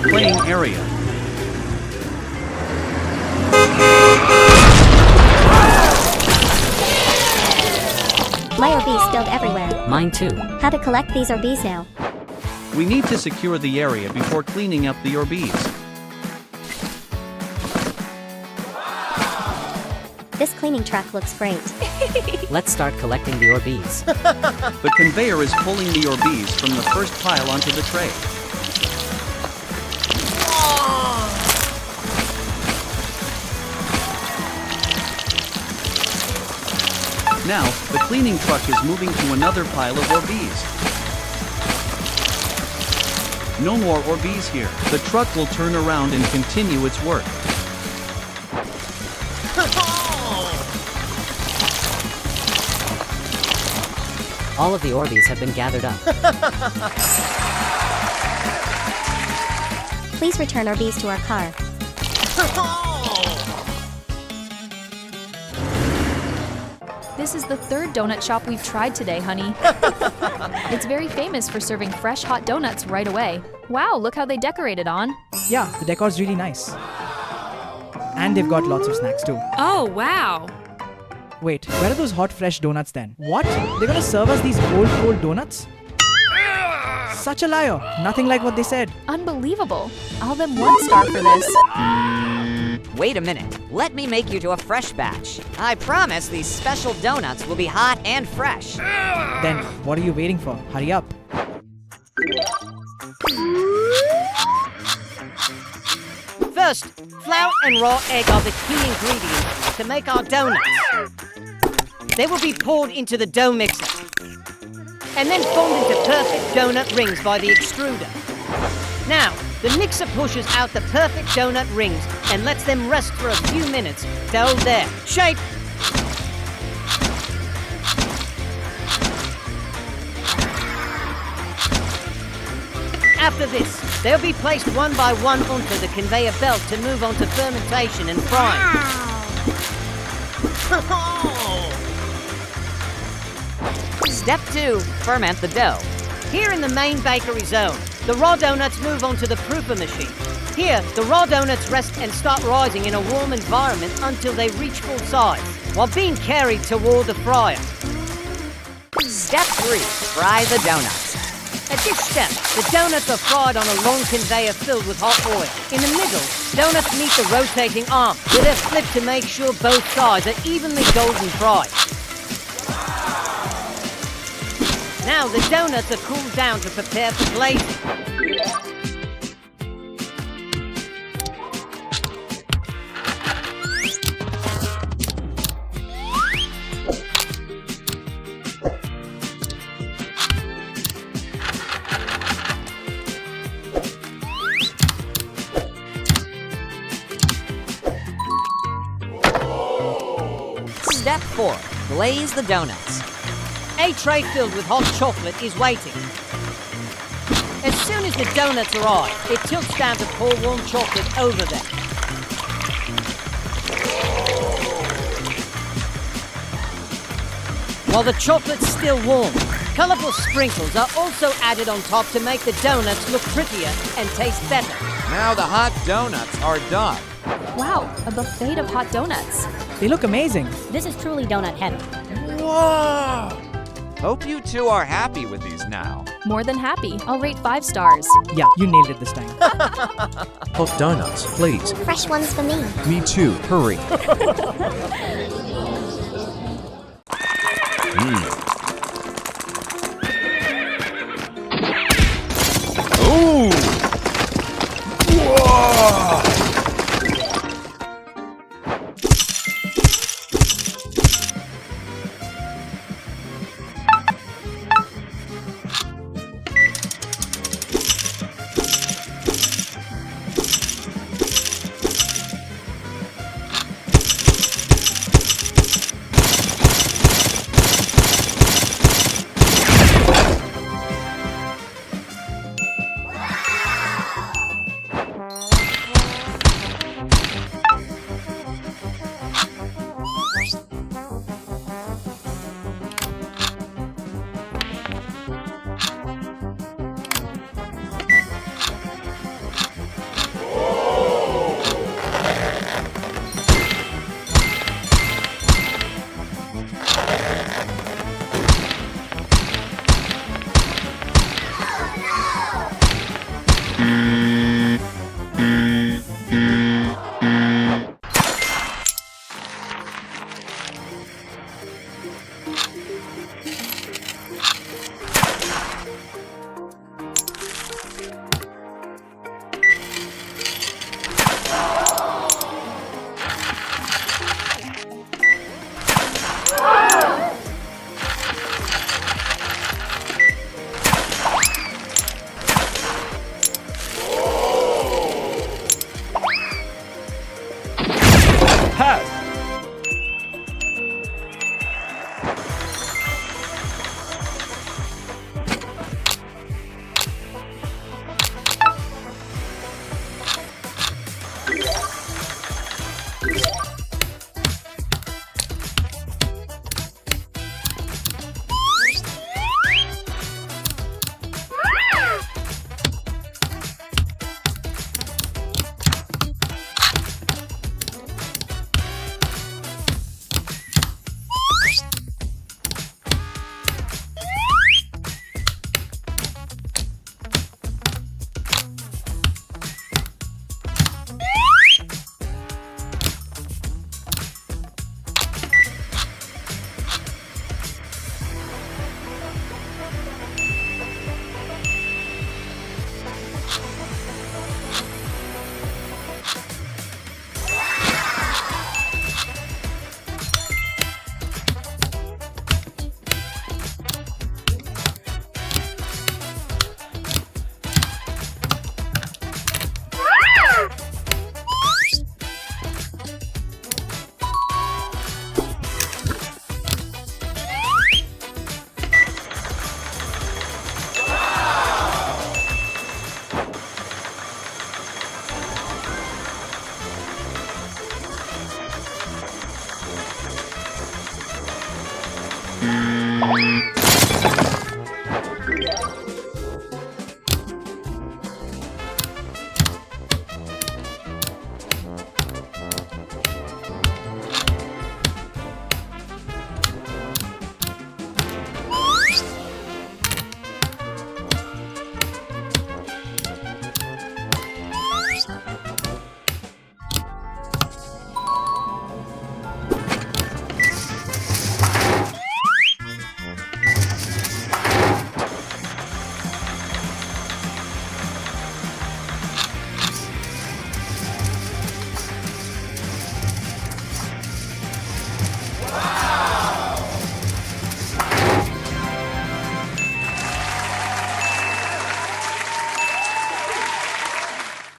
playing area. My Orbeez spilled everywhere. Mine too. How to collect these Orbeez now? We need to secure the area before cleaning up the Orbeez. This cleaning truck looks great. Let's start collecting the Orbeez. The conveyor is pulling the Orbeez from the first pile onto the tray. Now, the cleaning truck is moving to another pile of Orbeez. No more Orbeez here. The truck will turn around and continue its work. All of the Orbeez have been gathered up. Please return Orbeez to our car. This is the third donut shop we've tried today, honey. It's very famous for serving fresh hot donuts right away. Wow, look how they decorated on. Yeah, the decor's really nice. And they've got lots of snacks too. Oh, wow. Wait, where are those hot fresh donuts then? What? They're gonna serve us these cold donuts? Such a liar. Nothing like what they said. Unbelievable. I'll them 1 star for this. Wait a minute. Let me make you to a fresh batch. I promise these special donuts will be hot and fresh. Then what are you waiting for? Hurry up. First, flour and raw egg are the key ingredients to make our donuts. They will be poured into the dough mixer and then formed into perfect donut rings by the extruder. Now, the mixer pushes out the perfect donut rings and lets them rest for a few minutes to hold their shape. After this, they'll be placed one by one onto the conveyor belt to move on to fermentation and frying. Step 2, ferment the dough. Here in the main bakery zone, the raw donuts move onto the proofer machine. Here, the raw donuts rest and start rising in a warm environment until they reach full size, while being carried toward the fryer. Step 3, fry the donuts. At this step, the donuts are fried on a long conveyor filled with hot oil. In the middle, donuts meet the rotating arm, where they're flipped to make sure both sides are evenly golden fried. Now the donuts are cooled down to prepare for glazing. Step 4, glaze the donuts. A tray filled with hot chocolate is waiting. As soon as the donuts arrive, it tilts down to pour warm chocolate over them. While the chocolate's still warm, colourful sprinkles are also added on top to make the donuts look prettier and taste better. Now the hot donuts are done. Wow, a buffet of hot donuts. They look amazing. This is truly donut heaven. Whoa! Hope you two are happy with these now. More than happy. I'll rate 5 stars. Yeah, you nailed it this time. Hot donuts, please. Fresh ones for me. Me too, hurry. Ooh! Whoa!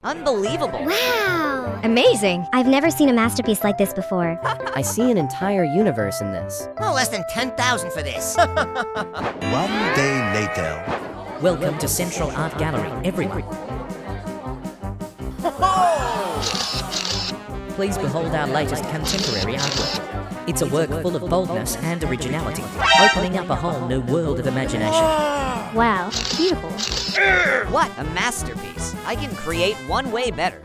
Unbelievable. Wow! Amazing! I've never seen a masterpiece like this before. I see an entire universe in this. Oh, less than 10,000 for this. 1 day later. Welcome to Central Art Gallery, everyone. Please behold our latest contemporary artwork. It's a work full of boldness and originality, opening up a whole new world of imagination. Wow, beautiful. What a masterpiece. I can create one way better.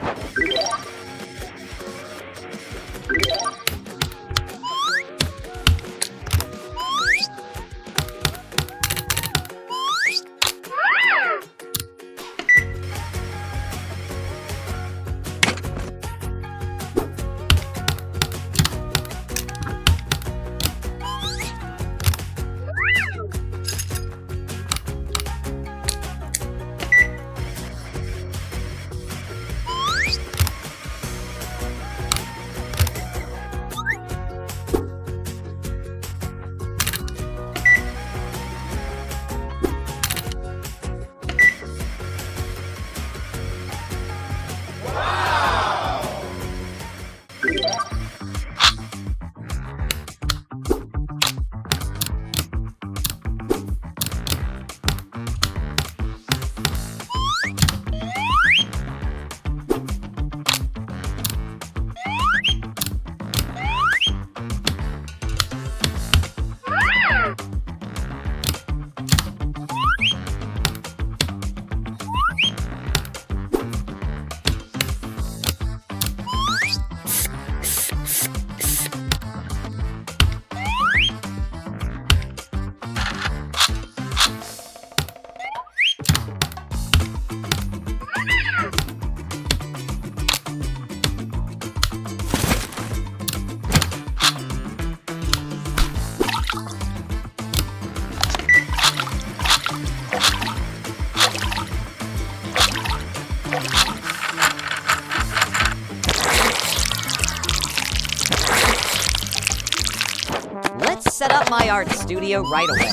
set up my art studio right away.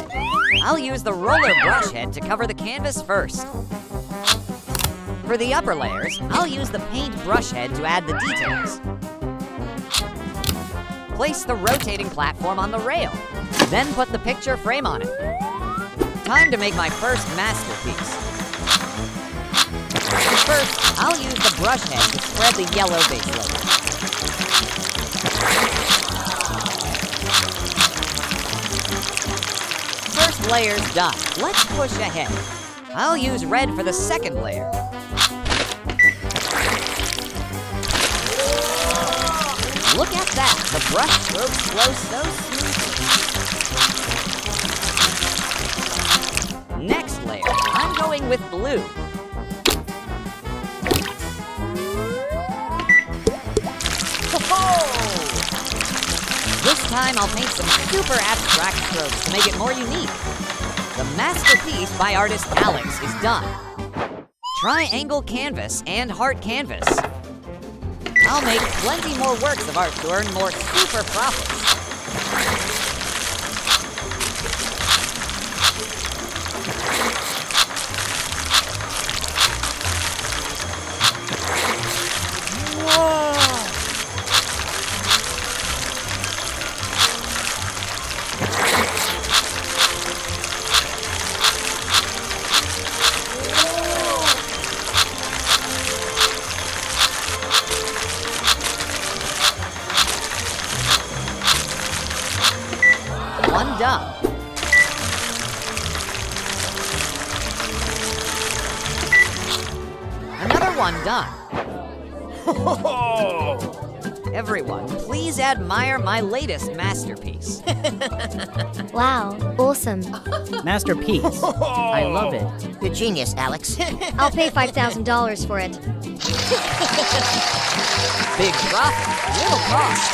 I'll use the roller brush head to cover the canvas first. For the upper layers, I'll use the paint brush head to add the details. Place the rotating platform on the rail, then put the picture frame on it. Time to make my first masterpiece. First, I'll use the brush head to spread the yellow base layer. First layer's done. Let's push ahead. I'll use red for the second layer. Look at that! The brush strokes flow so smoothly. Next layer, I'm going with blue. This time I'll paint some super abstract strokes to make it more unique. The masterpiece by artist Alex is done. Triangle canvas and heart canvas. I'll make plenty more works of art to earn more super profits. One done. Another one done. Everyone, please admire my latest masterpiece. Wow, awesome. Masterpiece. I love it. You're genius, Alex. I'll pay $5,000 for it. Big profit, little cost.